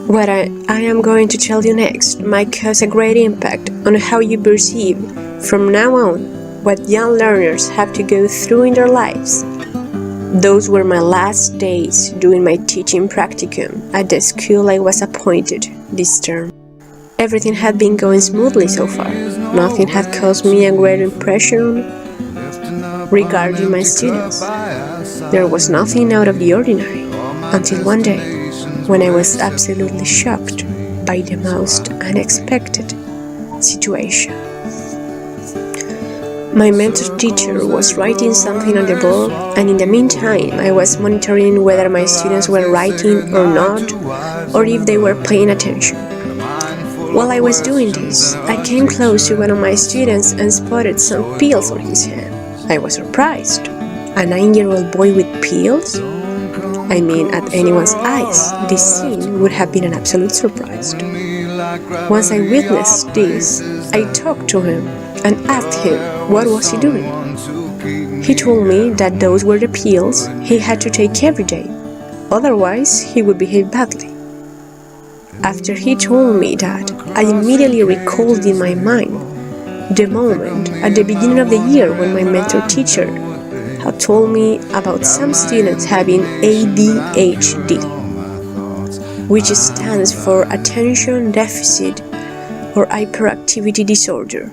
What I am going to tell you next might cause a great impact on how you perceive, from now on, what young learners have to go through in their lives. Those were my last days doing my teaching practicum at the school I was appointed this term. Everything had been going smoothly so far. Nothing had caused me a great impression regarding my students. There was nothing out of the ordinary, until one day, when I was absolutely shocked by the most unexpected situation. My mentor teacher was writing something on the board, and in the meantime I was monitoring whether my students were writing or not, or if they were paying attention. While I was doing this, I came close to one of my students and spotted some peels on his hand. I was surprised. A 9-year-old boy with peels? I mean, at anyone's eyes, this scene would have been an absolute surprise. Once I witnessed this, I talked to him and asked him what was he doing. He told me that those were the pills he had to take every day, otherwise he would behave badly. After he told me that, I immediately recalled in my mind the moment at the beginning of the year when my mentor teacher had told me about some students having ADHD, which stands for Attention Deficit or Hyperactivity Disorder,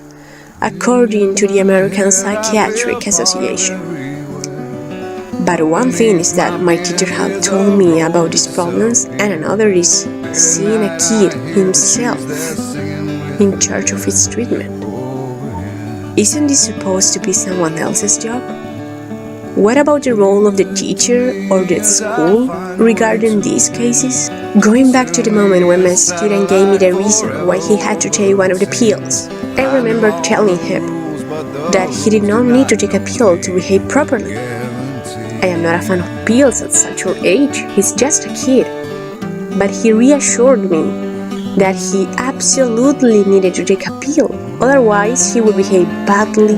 according to the American Psychiatric Association. But one thing is that my teacher had told me about these problems, and another is seeing a kid himself in charge of his treatment. Isn't this supposed to be someone else's job? What about the role of the teacher or the school regarding these cases? Going back to the moment when my student gave me the reason why he had to take one of the pills, I remember telling him that he did not need to take a pill to behave properly. I am not a fan of pills at such an age, he's just a kid. But he reassured me that he absolutely needed to take a pill, otherwise he would behave badly.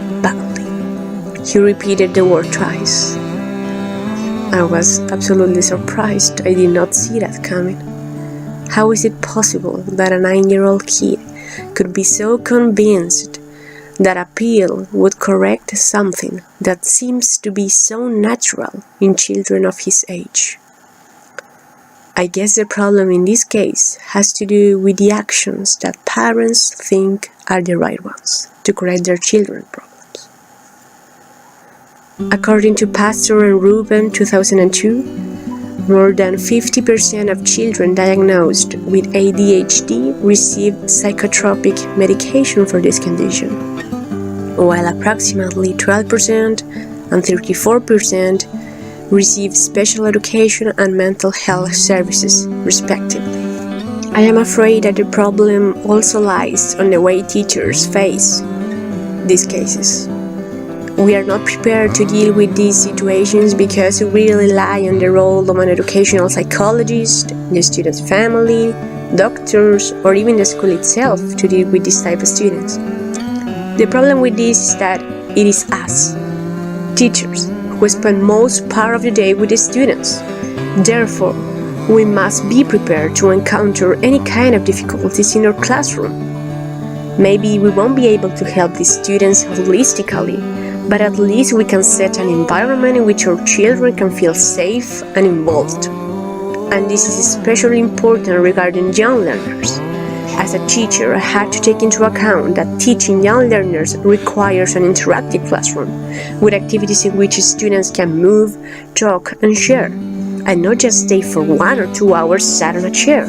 He repeated the word twice. I was absolutely surprised. I did not see that coming. How is it possible that a 9-year-old kid could be so convinced that a pill would correct something that seems to be so natural in children of his age? I guess the problem in this case has to do with the actions that parents think are the right ones to correct their children's problems. According to Pastor and Ruben 2002, more than 50% of children diagnosed with ADHD receive psychotropic medication for this condition, while approximately 12% and 34% receive special education and mental health services, respectively. I am afraid that the problem also lies on the way teachers face these cases. We are not prepared to deal with these situations because we rely on the role of an educational psychologist, the student's family, doctors, or even the school itself to deal with this type of students. The problem with this is that it is us, teachers, who spend most part of the day with the students. Therefore, we must be prepared to encounter any kind of difficulties in our classroom. Maybe we won't be able to help the students holistically, but at least we can set an environment in which our children can feel safe and involved. And this is especially important regarding young learners. As a teacher, I had to take into account that teaching young learners requires an interactive classroom, with activities in which students can move, talk, and share, and not just stay for 1 or 2 hours sat on a chair.